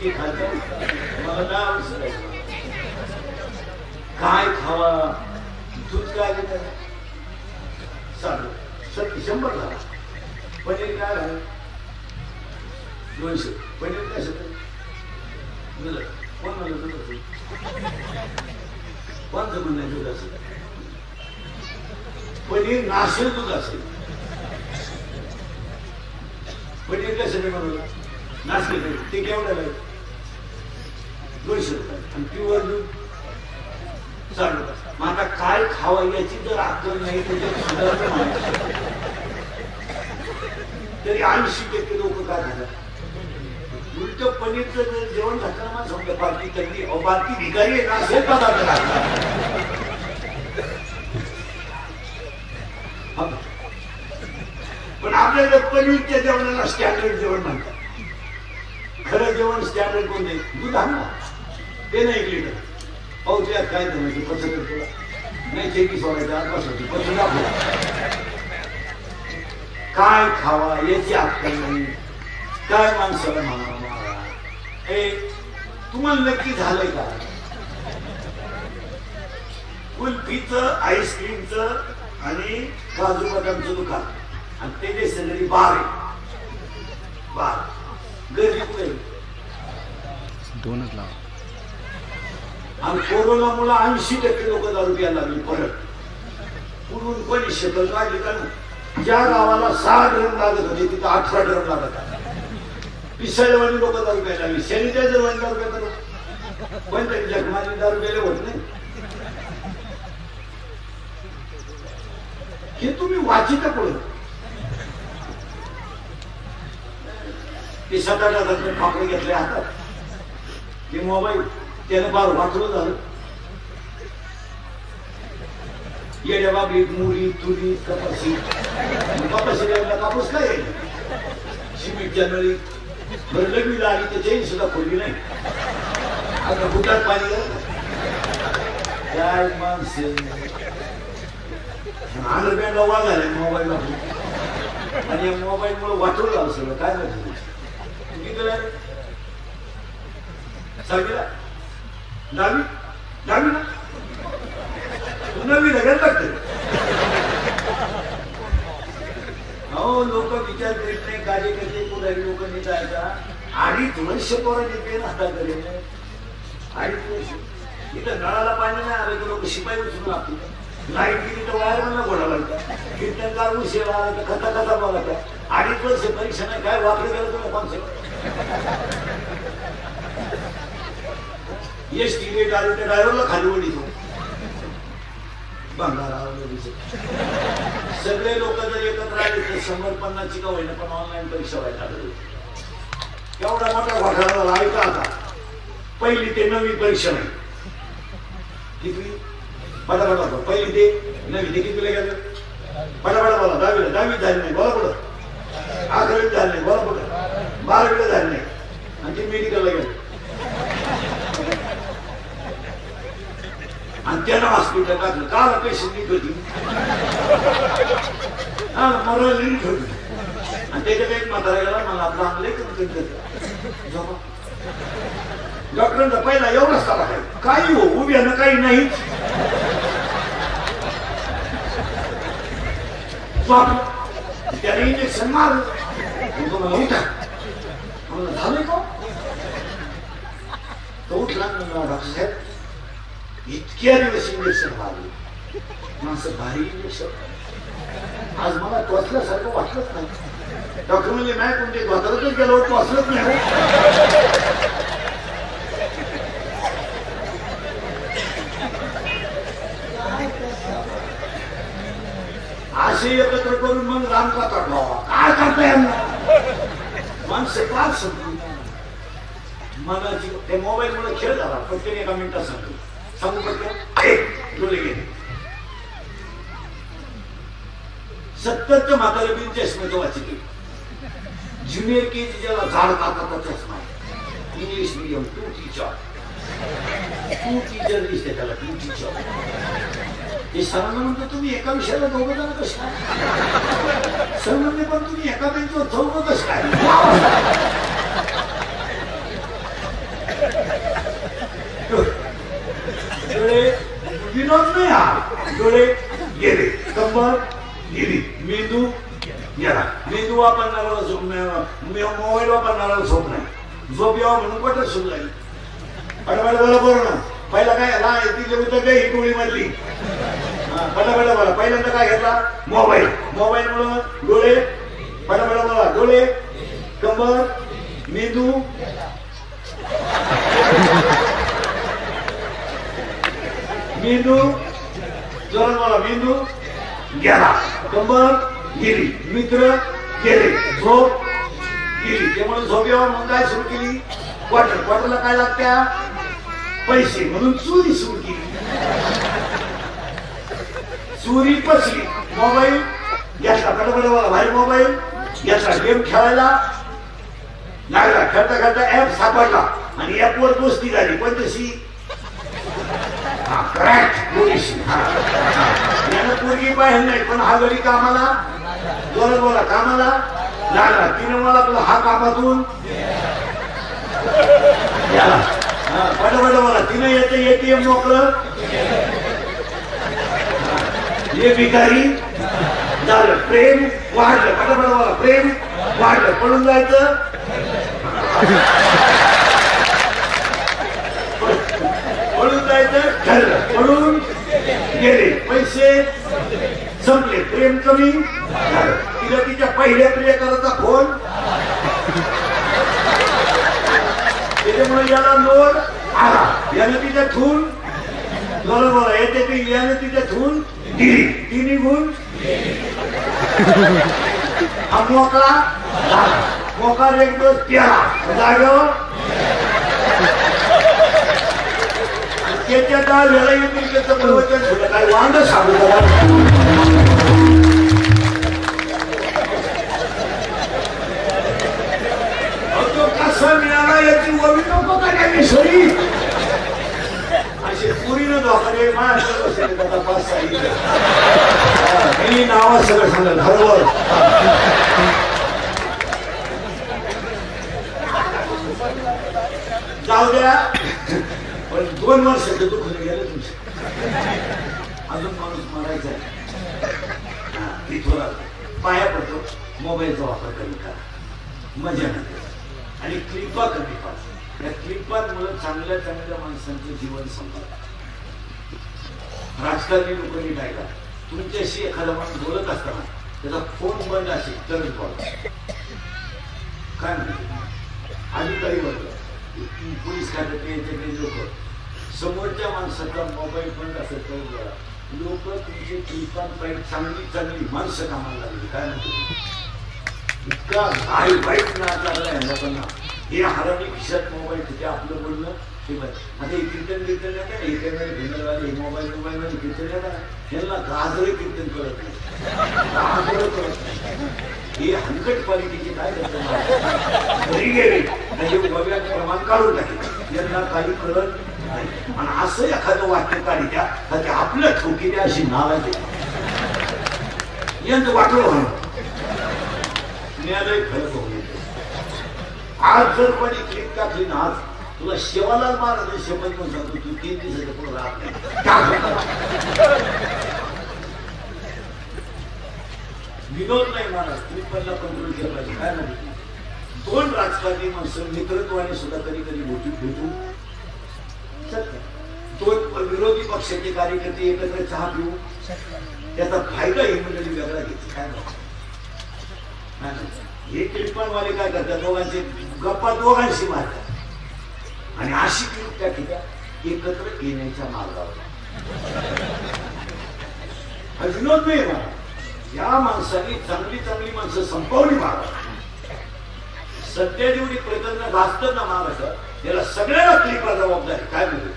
किती खायचं मला काय आवश्यक काय खावा दूध काय घेत चालू 100 झाला पनीर काय झालं 200 पनीर काय शकत कोण म्हणलं दूध असेल कोणतं म्हणणं दूध असेल पनीर नाशेल दूध असेल पनीर कशाने बनवलं नाशेल ते केवढ्याला 200 रुपये आणि प्युअर दूध 60 रुपये मग आता काय खावा याची जर अक्कल नाही तरी 80% लोक काय खातात उलट पनीरचं जेवण घातलं ना समजा बाकी तरी बाकी भिकारी आहे ना असे पदार्थ खातात पण आपल्याला पनीरच्या जेवणाला स्टँडर्ड जेवण म्हणतात खरं जेवण स्टँडर्ड कोणते दूध आणा ते नाही 1 लिटर पाऊस यात काय धरायची पसंत तुला नाही चेकी सोडायचं आजपासून पसंत आपल्याला काय खावा याची अक्कल नाही काय माणसाला म्हणावं हे तुम्हाला नक्की झालंय का कुल्फीचं आईस्क्रीमचं आणि काजू बदामचं दुकान आणि त्याचे सगळी बार आहे बार गर्दी कुठे 2च लावा आणि कोरोनामुळे 80% लोक दारू प्यायला लागली परत पुरून पण शकल राहिली का ना ज्या गावाला 6 ड्रम लागत होते तिथं 18 ड्रम लागत पिसाळेवाली लोक दारू प्यायला लागली सॅनिटायझर वाली दारू प्यायला पण तरी जगमानी दारू प्यायला होत नाही हे तुम्ही वाचित पडून ते 7-8 हजार पापडे घेतले हातात ते मोबाईल त्याने फार वाचलं झालं येड्या बाबी मुरी तुरी कपाशी द्यायला कापूस काय सिमेंटच्या नळी बरं लग्नीला आली तर चेन सुद्धा खोलली नाही आता बुटात पाणी काय माणसे अंडरपॅन्ट वाळ झाले मोबाईलला आणि या मोबाईल मुळे वाटवलं झालं सगळं काय माहिती सांगितलं 10वी ना 9वी घ्यायला लागते हो लोक विचार करीत नाही कार्यकर्ते पुढारी लोक नाही जायचा 2.5 वर्ष पोरं येते ना हातात करे 2.5 वर्ष इथं नळाला पाणी नाही आलं तर लोक शिपाई उचलून लागते लाईट गेली तर वायरमॅनला घोडा लागतात कीर्तनकार उशिरा आला तर कथा बोला 2.5 वर्ष परीक्षा नाही काय वापरे गेलं तुम्ही कॉन्सेप्ट एसटी रेट आले त्या ड्रायव्हरला खाली ओढीतो भंगारा सगळे लोक जर एकत्र आले तर 150ची का होईना पण ऑनलाईन परीक्षा व्हायला एवढा मोठा घोटाळा झाला ऐका आता 1ली ते 9वी परीक्षा नाही किती पटापटा 1ली ते 9वी ते कितीला गेलं पटापटा बोला 10वी झाली नाही बोला पुढं 11वी झाली नाही बोला पुढं 12वी झाली नाही आणि ते मेडिकलला गेलं आणि त्यानं हॉस्पिटल टाकलं काल पैसे नीट होती हा मरल नीट होती आणि त्याच्यात एक म्हातारा गेला मला आपलं आणलंय कमी डॉक्टरांचा पहिला एवढाच ताबा आहे काही हो उभ्यानं काही नाही त्याने इंजेक्शन मारलं तुम्हाला उठा मला झालंय का तो उठला डॉक्टर साहेब इतक्या दिवस इंजेक्शन मारले माणसं भारी इंजेक्शन आज मला टोचल्यासारखं वाटलंच नाही डॉक्टर म्हणजे नाही कोणते धोतरच गेलो टोचलंच नाही असे एकत्र करून मग रामकथा ठेवा काय करता यांना माणसं फार समजून मनाची ते मोबाईल मुळे खेळ झाला पटकन एका मिनिटात सांगू पटकन डोळे गेले 70च्या म्हातारे बिन चष्म्याचं वाचित ज्युनियर केजी ज्याला झाड काकाचा चष्मा आहे इंग्लिश मीडियम 2 टीचर दिसते त्याला 2 टीचर हे सरांना म्हणतो तुम्ही एका विषयाला 2 जण कसं काय सर म्हणते पण तुम्ही एका बेंचवर 4 कसं काय विनोद नाही हा. डोळे गेले, कंबर गेली, मेंदू गेला. मेंदू वापरणारा मोबाईल वापरणारा झोप नाही. झोप यावं म्हणून कुठं सुरू झाली. बरोबर ना. पहिला काय झाला तिथे उतर ही डोळी मधली बोला. पहिल्यांदा काय घेतला मोबाईल. मोबाईल मुळे डोळे बोला. डोळे, कंबर, मेंदू, मेंदू जोरात बोला. मेंदू गेला, कंबर गेली, मित्र गेले, झोप गेली. त्यामुळे झोप यावं म्हणून काय सुरू केली क्वार्टरला काय लागत्या पैसे म्हणून चोरी सुरू केली. चोरी पसली. मोबाईल घेतला बोला. भारी मोबाईल घेतला. गेम खेळायला लागला. खेळता ऍप सापडला आणि ऍप वर दोस्ती झाली. कोणतीशी यानं पोरगी पाहिजे नाही पण हा घरी कामाला जोरात बोला कामाला लागला. तिने मला तुला हा कामातून बोला. तिने येते एटीएम मोकळं हे भिकारी झालं. प्रेम वाढलं. बोला. प्रेम वाढलं. पळून जायचं ठरलं. पळून गेले. पैसे संपले. प्रेम कमी झालं. तिला तिच्या पहिल्या प्रियकराचा फोन त्याच्यामुळे याला लोड आला. यानं तिच्या ठून बोला येते ती. यानं तिच्या ठून दिली. ती निघून हा मोकळा झाला. मोकार एक दिवस केला जागेवर त्याच्या दहा वेळा येतील त्याचं प्रवचन झालं. काय वांग सांगू तो कसा मिळाला याची ववी नको का काय विसरी असे पुरीनं धोकाने महाराष्ट्र बसेल त्याचा पास सांगितलं. मी नावा सगळं सांगलं हरवर जाऊ द्या. पण 2 वर्ष दुःख गेलं तुमचं. अजून माणूस मारायचा आहे. थोडा पाया पडतो. मोबाईलचा वापर कमी करा. मजा नका. आणि क्लिपा कमी पाहा. या क्लिपांमुळे चांगल्या माणसांचं जीवन संपलं. राजकारणी लोकांनी काय करा तुमच्याशी एखादा माणूस बोलत असताना त्याचा फोन बंद असेल तरच बोला. काय म्हणते अधिकारी वर्ग पोलीस खात्यातले लोक समोरच्या माणसाचा मोबाईल बंद असेल तर बोला. लोक तुमची क्लिपांपायी चांगली माणसं कामाला लागली. काय म्हणते इतका घाई वाईट नाच लागलाय लोकांना. हे हरामी खिशात मोबाईल तिथे आपलं बोलणं हे आता हे कीर्तन येतं हे करणारे भिंडरवाले हे मोबाईल मध्ये कीर्तन येतात. यांना गाजरे कीर्तन करत नाही. हे हलकट क्वालिटीचे काय करतात घरी गेले म्हणजे बव्याचं प्रमाण काढून टाकेल. यांना काही कळत नाही. आणि असं एखादं वाक्य काढी द्या तर ते आपल्या ठोकी द्या अशी नाव आहे. यांचं वाटलं म्हणून न्यायालय खरं होऊन येते. आज जर कोणी क्लिप टाकली ना आज तुला शेवालाल महाराज शपथ पण सांगतो तू 3 दिवसाच्या पुढे राहत नाही. विनोद नाही महाराज क्लिपला कंट्रोल केला पाहिजे. काय नाही 2 राजकारणी माणसं मित्रत्वाने सुद्धा कधी भेटू शकतात. 2 विरोधी पक्षाचे कार्यकर्ते एकत्र चहा पिऊ त्याचा फायदा ही मंडळी वेगळा घेते. काय नाही हे क्लिपांवाले काय करतात दोघांचे गप्पा दोघांशी मारतात आणि अशी क्लिप त्या ठिकाणी एकत्र येण्याच्या मार्गावर. हा विनोद नाही मला. या माणसांनी चांगली माणसं संपवली महाराष्ट्र. सध्या जेवढी प्रकरण भासतात ना महाराष्ट्रात याला सगळ्यांना क्लिपला जबाबदारी. काय म्हणते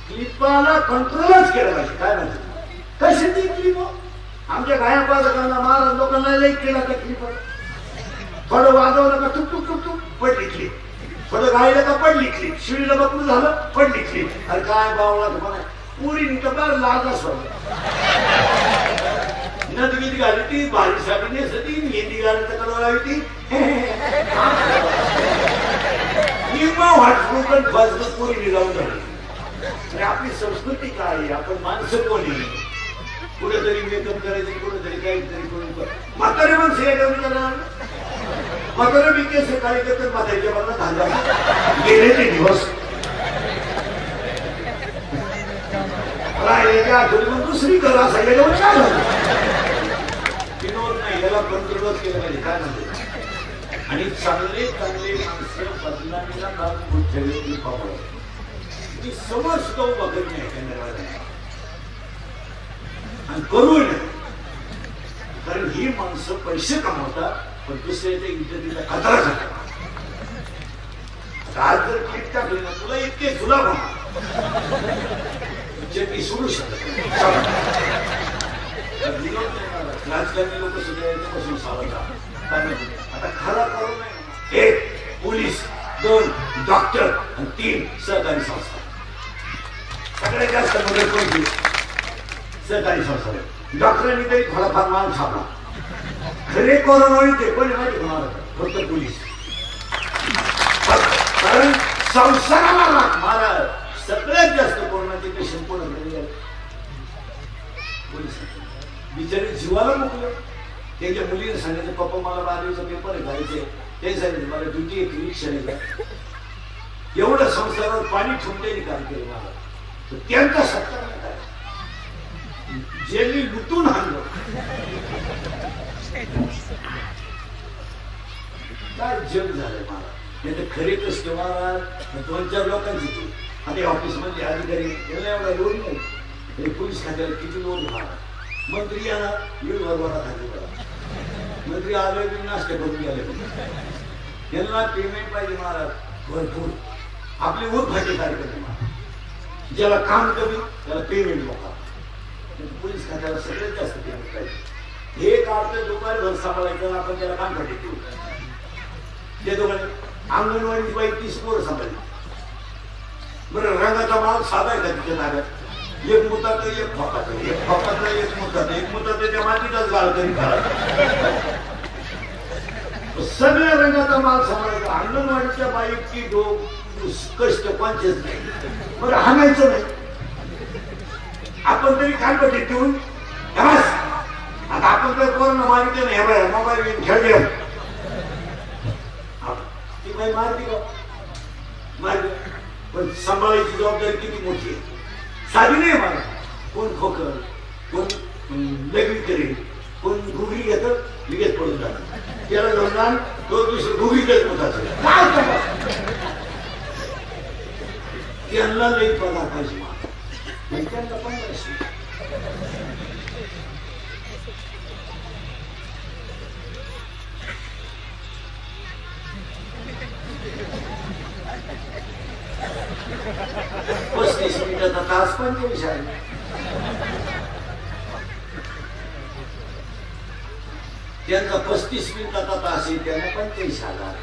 क्लिपाला कंट्रोलच केलं पाहिजे. काय म्हणते कशाची क्लिप आमच्या गाया पालकांना महाराज लोकांना लई केला त्या क्लिपला. थोडं वाजवलं का टुक टुक टुक टुक पडली क्लिप. थोडं गायला का पडली क्लिप. शिळीला बघून झालं पडली क्लिप. अरे काय बावला तुम्हाला पुरी निकबार लाजा सोडला नदगीत घाली ती भारी साडी नेसती हिंदी घाली तर करावी ती निम्मा वाटपून पण फसलं पुरी निघावून झाली. अरे आपली संस्कृती काय आहे, आपण माणसं कोणी, कुठेतरी मेकअप करायचं, कुठेतरी काहीतरी करून म्हातारे माणसं या करून म्हातारे मी केस काय करतात म्हातारीच्या मला धागा गेले ते दिवस राहिलेच्या आठवणी मग दुसरी कर असा गेल्यावर काय झालं विनोद नाही, याला कंट्रोलच केलं पाहिजे. काय म्हणते आणि चांगले चांगले माणसं बदनामीला नाव ठेवली पावलं मी समज तो बघत नाही कॅमेरा आणि करू नये, कारण ही माणसं पैसे कमवतात पण दुसऱ्याच्या इज्जतीचा खतरा झाला. आज जर क्लिक टाकली ना तुला इतके जुलाब मी सोडू शकत राजकारणी लोक सगळे याच्यापासून सावध. आता खरा करू नये. 1 पोलीस, 2 डॉक्टर आणि 3 सहकारी संस्था. सगळ्यात जास्त मदत कोणती? सहकारी संस्था. डॉक्टरांनी तरी थोडाफार माल छापला. खरे कोरोना ते पण माहिती होणार फक्त पोलीस, कारण संसाराला महाराज सगळ्यात जास्त कोरोनाचे पेशंट कोणाकडे पोलीस. बिचारे जीवाला मोकलं. त्यांच्या मुलीने सांगितलं पप्पा मला 12वीचा पेपर आहे जायचे, ते सांगितलं मला ड्युटी एक रिक्षा. एवढं संसारावर पाणी ठेवून त्यांनी काम केलं मला. तर त्यांचा सत्कार काय ज्यांनी लुटून आणलं काय जग झालंय मला. नाही तर खरे कस्टमर 2-4 लोकांची तू आता ऑफिस मध्ये अधिकारी याला एवढा लोन नाही तरी पोलीस खात्याला किती लोन झाला. मंत्री यांना येऊन बरोबर मंत्री आले की नाश्ता करून गेले. यांना पेमेंट पाहिजे महाराज भरपूर. आपले उद्भाग्य कार्यक्रम महाराज ज्याला काम कमी त्याला पेमेंट मोठा. पोलीस खात्याला सगळ्यात जास्त पेमेंट पाहिजे. हे काढतोय दुपारी भर सांभाळायचं आपण त्याला काम करतो. ते दोघांनी अंगणवाडी बाई 30 पोरं सांभाळली. बरं रंगाचा माल साधा आहे का तिच्या नागात? एक मुतात एक फोकात, एक फोकात एक मुतात, एक मुतात त्या मातीचाच गाळ तरी करा. सगळ्या रंगाचा माल सांभाळायचा. अंगणवाडीच्या बाईची कष्ट पंचच नाही. बरं हाणायचं नाही आपण तरी काय पद्धत देऊन आता आपण काय कोरोना मागितलं नाही. हे मोबाईल घेऊन खेळ ती बाई मारती का मारली पण सांभाळायची जबाबदारी किती मोठी आहे. साधी नाही मला. कोण खोकल, कोण लगेच करेल, कोण घुगरी घेत लगेच पडून जात. त्याला जाऊन तो दुसरं घुगरीच होतात. त्यांना लई पगार पाहिजे. त्यांना पण मिनिटाचा तास 25 आहे. त्यांचा 35 मिनिटाचा तास आहे त्यांना 45,000.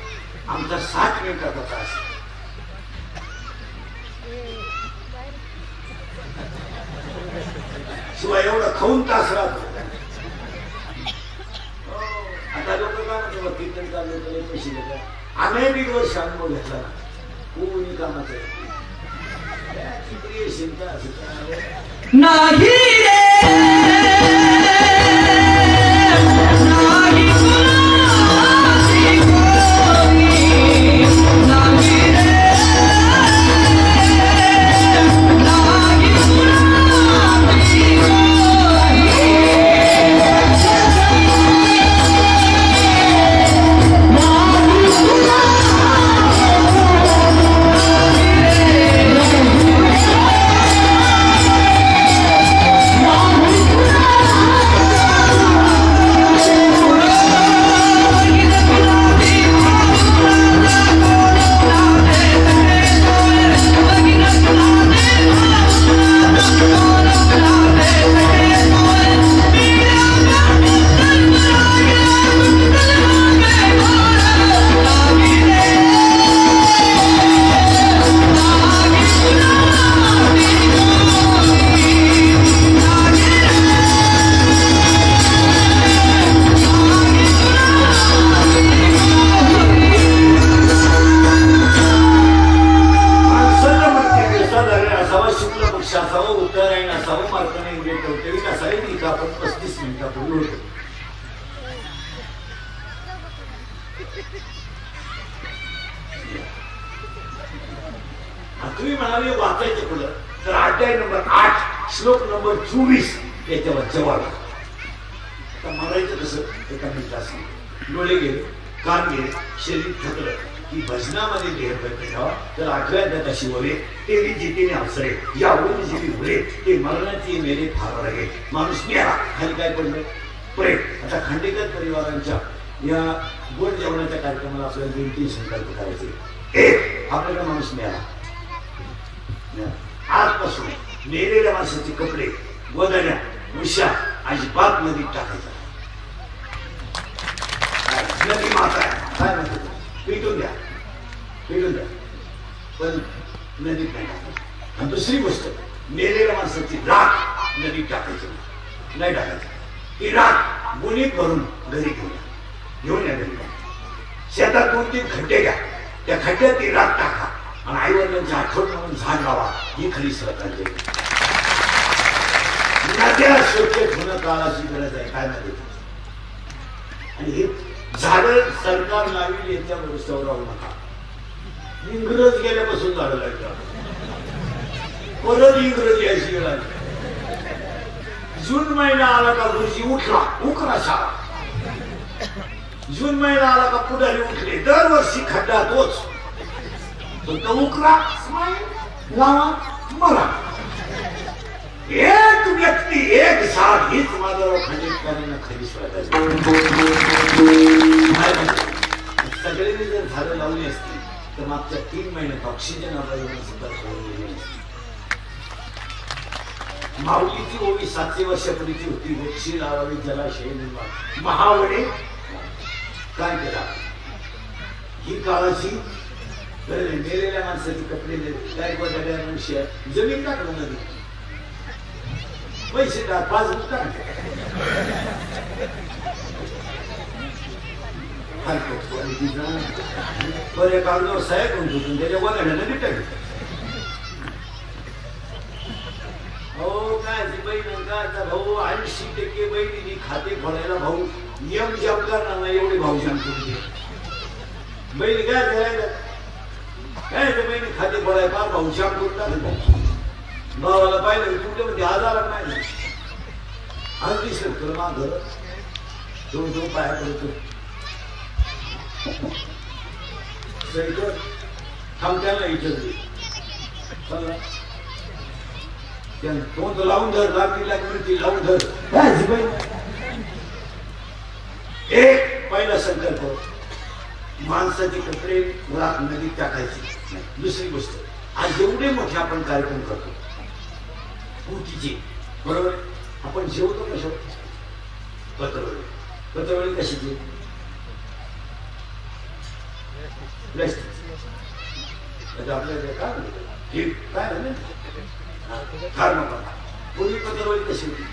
आमचा 60 मिनिटाचा तास आहे. शिवाय एवढा खाऊन तास राहतो. आता लोक काय म्हणतो कीर्तन चालू पैसे घेतात. आम्ही 1.5 वर्ष अनुभव घेतला ना कोणी कामाचं नाही No! तुम्ही म्हणाले वाचायचं पुढं तर अध्याय नंबर 8 श्लोक नंबर 24 याच्यावर जवाब. आता म्हणायचं कसं एका मिनिटात डोळे गेले, कान गेले, शरीर थकलं की भजनामध्ये देह ठेवा. तर 8व्या अध्यायात अशी बोले तेरी जितीने अवसरे यावरून जिती बोले ते मरणाची मेले फार रगे. माणूस मेला खाली काय पडलं प्रेम. आता खांडेकर परिवारांच्या या गोड जेवणाच्या कार्यक्रमाला आपल्याला 2-3 संकल्प करायचे. एक, आपल्याला माणूस मिळाला. आजपासून मेलेल्या माणसाचे कपडे, गोधड्या, उशा अजिबात नदीत टाकायचा. नदी माता आहे काय म्हणतो पेटून द्या, पेटून द्या, पण नदीत नाही टाकायचं. आणि दुसरी गोष्ट, मेलेल्या माणसाची राख नदीत टाकायची नाही टाकायचं. ती राख गुणीत भरून घरी घेऊन या घरी. शेतात 2-3 खड्डे घ्या, त्या खड्ड्यात ती राख टाका आणि आईवडिलांची आठवण म्हणून झाड लावा. ही खरी सरकारची नद्या स्वच्छ ठेवणं काळाची गरज आहे. काय नाही आणि हे झाड सरकार लावी याच्या भरोश्यावर राहू नका. इंग्रज गेल्यापासून झाडं लागतात, परत इंग्रज यायची वेळ आली. जून महिना आला का गुरुजी उठला उकरा शाळा. जून महिना आला का पुढारी उठले. दरवर्षी खड्डा तोच तो उकरा लावा मला. एक व्यक्ती एक साथ हीच माझ्यावर खंडितकारांना खरी सगळ्यांनी जर झाडं लावली असती तर मागच्या 3 महिन्यात ऑक्सिजन आपल्याला सुद्धा सोडलेली. माऊलीची ओवी 700 वर्षापूर्वीची होती. वृक्षी लावावी जलाशय निर्माण. महावडे काय केला ही काळाची मेलेल्या माणसाचे कपडे जमीन टाकलं नदी. पैसे टाक, पासबुक टाक, बरे कागदावर सह्या करून ठेवून त्याच्या वगैरे नदी टाकली. हो काय बहीण का भाऊ 80% बहिणी खाते खोलायला भाऊ नियम जप करणार नाही एवढे भाऊ सांगतो. बहीण काय करायला काय ते बहिणी खाते खोलाय फार भाऊ शाप करून भावाला पाहिलं तुमच्या मध्ये आजार नाही. आज दिसलं तुला मा घर दोन पाया पडतो थांब त्यांना विचारली तो लावून धर लागली लावून धर. एक पहिला संकल्प माणसाचे कपडे मुळात नदीत टाकायचे. दुसरी गोष्ट आज एवढे मोठे आपण कार्यक्रम करतो पूर्तीचे बरोबर. आपण जेवतो कशा पत्रवळी. पत्रवळी कशाची प्लास्टिक. आपल्याला काय म्हणतो काय झालं पूर्वी पत्रवळी कशी होती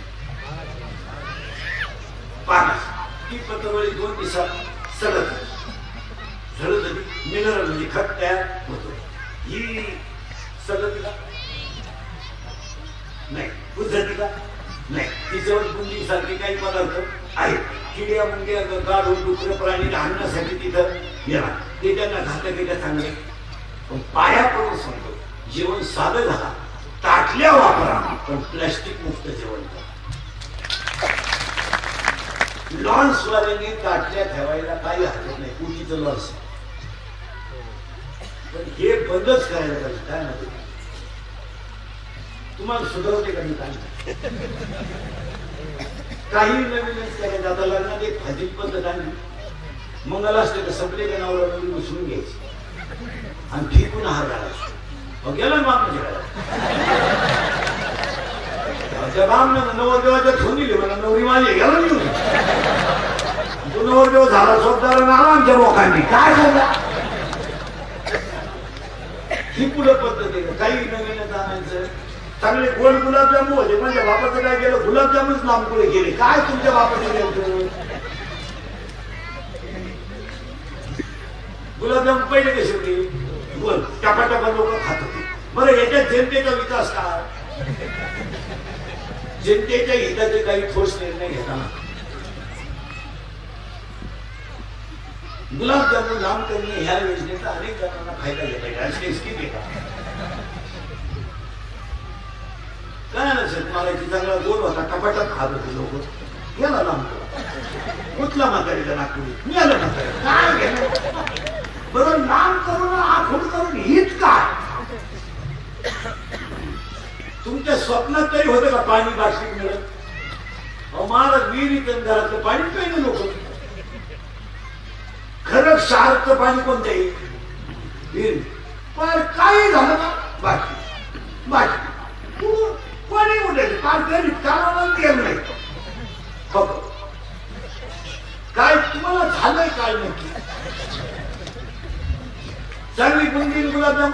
पाण्यास. ती पत्रवळी 2 दिवसात सडत झडत होती. मिनरल म्हणजे खत तयार होतो. ही सडत का नाही, उद्धती का नाही. तिच्यावर बुंदी सारखे काही पदार्थ आहेत. किड्या मुंग्या गाडून डुकर प्राणी घालण्यासाठी तिथं येणार ते त्यांना घातक चांगले. पण पाया पडून सांगतो जेवण साधं झाला ताटल्या वापरा पण प्लास्टिक मुक्त जेवण करा. लॉन्स वाल्यांनी ताटल्या ठेवायला काही हरकत नाही. पूर्वीचं लॉन्स पण हे बंदच करायला पाहिजे. काय नाही तुम्हाला सुधारते का मी काय काही नवीनच करायचं. आता लग्नात एक फाजील पद्धत आणली. मंगल असते तर सगळे जनावर नवीन उचलून घ्यायची आणि फेकून आहार घालायचा. गेला बाम त्या बाम नवरदेवाच्या ठेवून दिली मला नवरी माझी गेला निघून. तो नवरदेव झाला स्वतःला आला आमच्या लोकांनी काय झाला. ही पुढं पद्धत आहे. काही नवीनच आणायचं. चांगले गोड गुलाबजामू होते. माझ्या बापाचं काय केलं गुलाबजामूच लांब पुढे गेले. काय तुमच्या बापाचं गेलं गुलाबजामून पहिले कसे होते बोल टपाटपा लोक खात होते. बरं याच्यात जनतेचा विकास काय जनतेच्या हिताचे काही ठोस निर्णय घेताना गुलाबजामुन लांब करणे ह्या योजनेचा अनेक जणांना फायदा घेता येईल. अशी स्कीम आहे का? काय नसेल मला ती चांगला गोल होता कपाटात खात होते लोक. याला लांब करा कुठला म्हातारीला नागपुरी मी आलं म्हातारी काय घेणार बरोबर लांब करून आखूड करून हित काय. तुमच्या स्वप्नात तरी होतं का पाणी बाष्पीत मिळत? महाराज विहिरीत घरातलं पाणी प्यायला लोक. खरं क्षारचं पाणी कोणतं आहे? विहीर. पण काही झालं ना बाकी बाकी पाणी उडायचं फार गरीब कामाला गेलं नाही. काय तुम्हाला झालंय काय नक्की? चांगली बुंदी गुलाबजामुन